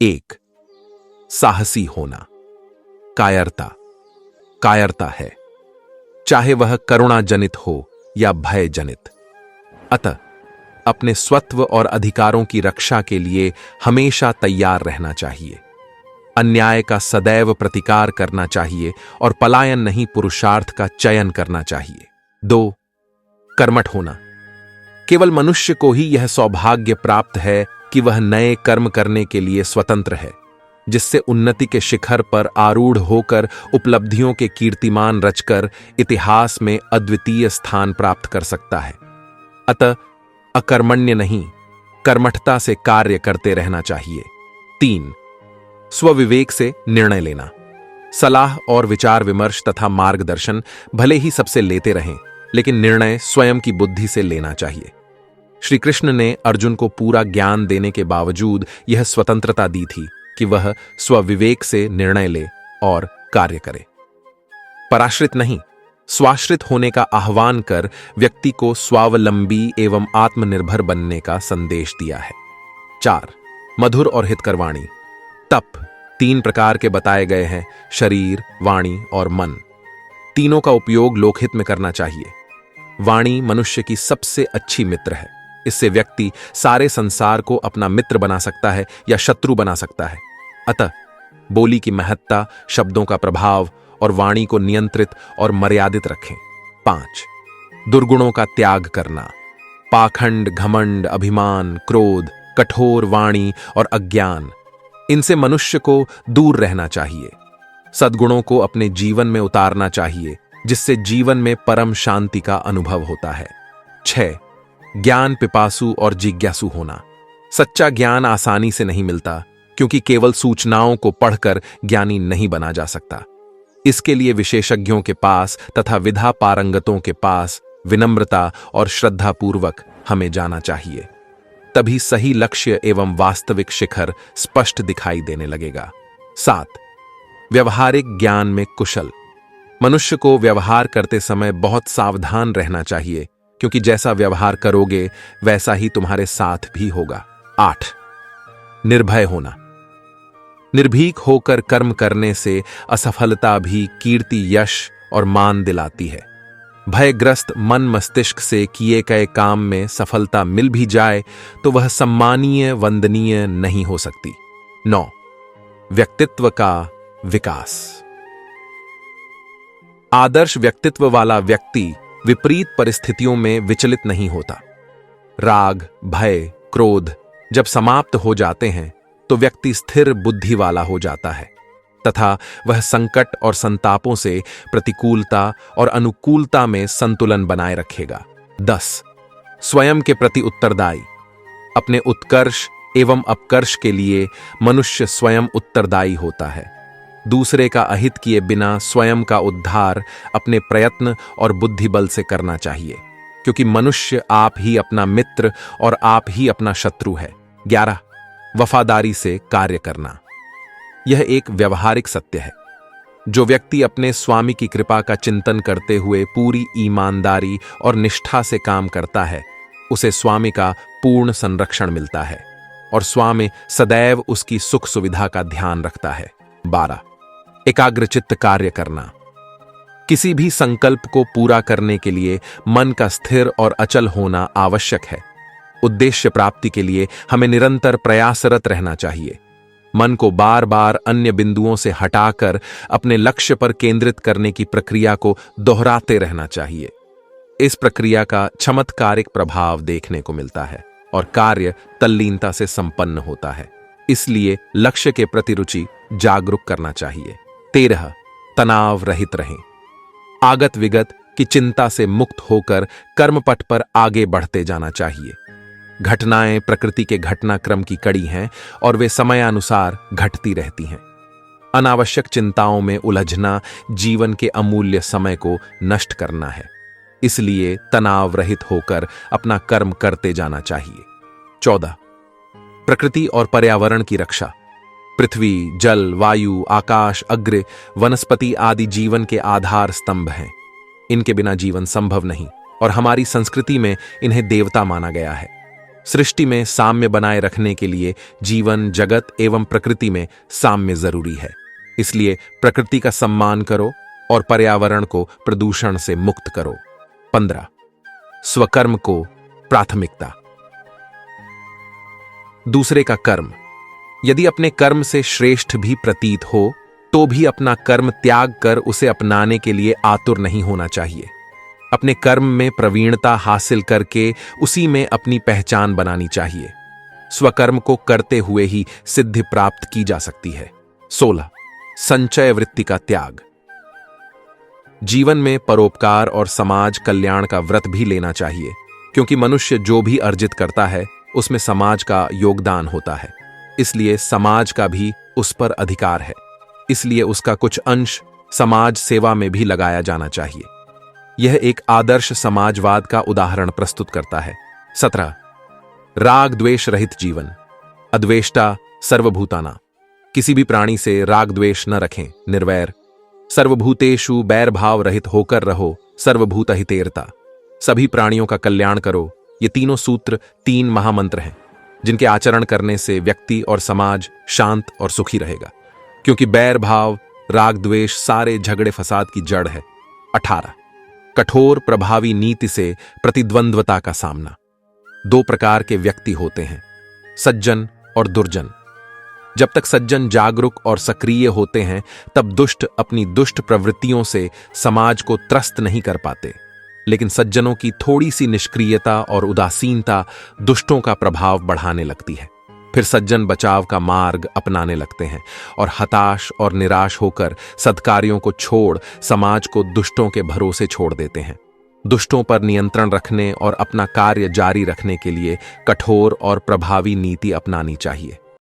एक, साहसी होना। कायरता कायरता है, चाहे वह करुणा जनित हो या भय जनित। अतः अपने स्वत्व और अधिकारों की रक्षा के लिए हमेशा तैयार रहना चाहिए। अन्याय का सदैव प्रतिकार करना चाहिए और पलायन नहीं पुरुषार्थ का चयन करना चाहिए। 2, कर्मठ होना। केवल मनुष्य को ही यह सौभाग्य प्राप्त है कि वह नए कर्म करने के लिए स्वतंत्र है, जिससे उन्नति के शिखर पर आरूढ़ होकर उपलब्धियों के कीर्तिमान रचकर इतिहास में अद्वितीय स्थान प्राप्त कर सकता है। अतः अकर्मण्य नहीं, कर्मठता से कार्य करते रहना चाहिए। 3, स्वविवेक से निर्णय लेना। सलाह और विचार विमर्श तथा मार्गदर्शन भले ही सबसे लेते रहें, लेकिन निर्णय स्वयं की बुद्धि से लेना चाहिए। श्री कृष्ण ने अर्जुन को पूरा ज्ञान देने के बावजूद यह स्वतंत्रता दी थी कि वह स्वविवेक से निर्णय ले और कार्य करे। पराश्रित नहीं, स्वाश्रित होने का आह्वान कर व्यक्ति को स्वावलंबी एवं आत्मनिर्भर बनने का संदेश दिया है। 4, मधुर और हितकर वाणी। तप 3 प्रकार के बताए गए हैं, शरीर, वाणी और मन। तीनों का उपयोग लोकहित में करना चाहिए। वाणी मनुष्य की सबसे अच्छी मित्र है। इससे व्यक्ति सारे संसार को अपना मित्र बना सकता है या शत्रु बना सकता है। अतः बोली की महत्ता, शब्दों का प्रभाव और वाणी को नियंत्रित और मर्यादित रखें। 5, दुर्गुणों का त्याग करना। पाखंड, घमंड, अभिमान, क्रोध, कठोर वाणी और अज्ञान, इनसे मनुष्य को दूर रहना चाहिए। सद्गुणों को अपने जीवन में उतारना चाहिए, जिससे जीवन में परम शांति का अनुभव होता है। 6, ज्ञान पिपासु और जिज्ञासु होना। सच्चा ज्ञान आसानी से नहीं मिलता, क्योंकि केवल सूचनाओं को पढ़कर ज्ञानी नहीं बना जा सकता। इसके लिए विशेषज्ञों के पास तथा विधा पारंगतों के पास विनम्रता और श्रद्धापूर्वक हमें जाना चाहिए। तभी सही लक्ष्य एवं वास्तविक शिखर स्पष्ट दिखाई देने लगेगा। 7, व्यवहारिक ज्ञान में कुशल। मनुष्य को व्यवहार करते समय बहुत सावधान रहना चाहिए, क्योंकि जैसा व्यवहार करोगे वैसा ही तुम्हारे साथ भी होगा। 8, निर्भय होना। निर्भीक होकर कर्म करने से असफलता भी कीर्ति, यश और मान दिलाती है। भयग्रस्त मन मस्तिष्क से किए गए काम में सफलता मिल भी जाए तो वह सम्मानीय, वंदनीय नहीं हो सकती। 9, व्यक्तित्व का विकास। आदर्श व्यक्तित्व वाला व्यक्ति विपरीत परिस्थितियों में विचलित नहीं होता। राग, भय, क्रोध जब समाप्त हो जाते हैं तो व्यक्ति स्थिर बुद्धि वाला हो जाता है तथा वह संकट और संतापों से प्रतिकूलता और अनुकूलता में संतुलन बनाए रखेगा। 10, स्वयं के प्रति उत्तरदायी। अपने उत्कर्ष एवं अपकर्ष के लिए मनुष्य स्वयं उत्तरदायी होता है। दूसरे का अहित किए बिना स्वयं का उद्धार अपने प्रयत्न और बुद्धिबल से करना चाहिए, क्योंकि मनुष्य आप ही अपना मित्र और आप ही अपना शत्रु है। 11, वफादारी से कार्य करना। यह एक व्यवहारिक सत्य है। जो व्यक्ति अपने स्वामी की कृपा का चिंतन करते हुए पूरी ईमानदारी और निष्ठा से काम करता है, उसे स्वामी का पूर्ण संरक्षण मिलता है और स्वामी सदैव उसकी सुख सुविधा का ध्यान रखता है। 12, एकाग्रचित्त कार्य करना। किसी भी संकल्प को पूरा करने के लिए मन का स्थिर और अचल होना आवश्यक है। उद्देश्य प्राप्ति के लिए हमें निरंतर प्रयासरत रहना चाहिए। मन को बार बार अन्य बिंदुओं से हटाकर अपने लक्ष्य पर केंद्रित करने की प्रक्रिया को दोहराते रहना चाहिए। इस प्रक्रिया का चमत्कारिक प्रभाव देखने को मिलता है और कार्य तल्लीनता से संपन्न होता है। इसलिए लक्ष्य के प्रति रुचि जागरूक करना चाहिए। 13, तनाव रहित रहें। आगत विगत की चिंता से मुक्त होकर कर्मपथ पर आगे बढ़ते जाना चाहिए। घटनाएं प्रकृति के घटनाक्रम की कड़ी हैं और वे समयानुसार घटती रहती हैं। अनावश्यक चिंताओं में उलझना जीवन के अमूल्य समय को नष्ट करना है। इसलिए तनाव रहित होकर अपना कर्म करते जाना चाहिए। 14, प्रकृति और पर्यावरण की रक्षा। पृथ्वी, जल, वायु, आकाश, अग्नि, वनस्पति आदि जीवन के आधार स्तंभ हैं। इनके बिना जीवन संभव नहीं और हमारी संस्कृति में इन्हें देवता माना गया है। सृष्टि में साम्य बनाए रखने के लिए जीवन, जगत एवं प्रकृति में साम्य जरूरी है। इसलिए प्रकृति का सम्मान करो और पर्यावरण को प्रदूषण से मुक्त करो। 15 स्वकर्म को प्राथमिकता। दूसरे का कर्म यदि अपने कर्म से श्रेष्ठ भी प्रतीत हो तो भी अपना कर्म त्याग कर उसे अपनाने के लिए आतुर नहीं होना चाहिए। अपने कर्म में प्रवीणता हासिल करके उसी में अपनी पहचान बनानी चाहिए। स्वकर्म को करते हुए ही सिद्धि प्राप्त की जा सकती है। 16 संचय वृत्ति का त्याग। जीवन में परोपकार और समाज कल्याण का व्रत भी लेना चाहिए, क्योंकि मनुष्य जो भी अर्जित करता है उसमें समाज का योगदान होता है। इसलिए समाज का भी उस पर अधिकार है, इसलिए उसका कुछ अंश समाज सेवा में भी लगाया जाना चाहिए। यह एक आदर्श समाजवाद का उदाहरण प्रस्तुत करता है। 17 राग द्वेष रहित जीवन। अद्वेष्टा सर्वभूताना। किसी भी प्राणी से राग द्वेष न रखें, निर्वैर। सर्वभूतेषु बैर भाव रहित होकर रहो, सर्वभूत हितेरता। सभी प्राणियों का कल्याण करो। ये तीनों सूत्र 3 महामंत्र हैं, जिनके आचरण करने से व्यक्ति और समाज शांत और सुखी रहेगा, क्योंकि बैर भाव, राग द्वेष सारे झगड़े फसाद की जड़ है। 18 कठोर प्रभावी नीति से प्रतिद्वंद्वता का सामना। 2 प्रकार के व्यक्ति होते हैं, सज्जन और दुर्जन। जब तक सज्जन जागरूक और सक्रिय होते हैं तब दुष्ट अपनी दुष्ट प्रवृत्तियों से समाज को त्रस्त नहीं कर पाते, लेकिन सज्जनों की थोड़ी सी निष्क्रियता और उदासीनता दुष्टों का प्रभाव बढ़ाने लगती है। फिर सज्जन बचाव का मार्ग अपनाने लगते हैं और हताश और निराश होकर सद्कार्यों को छोड़ समाज को दुष्टों के भरोसे छोड़ देते हैं। दुष्टों पर नियंत्रण रखने और अपना कार्य जारी रखने के लिए कठोर और प्रभावी नीति अपनानी चाहिए।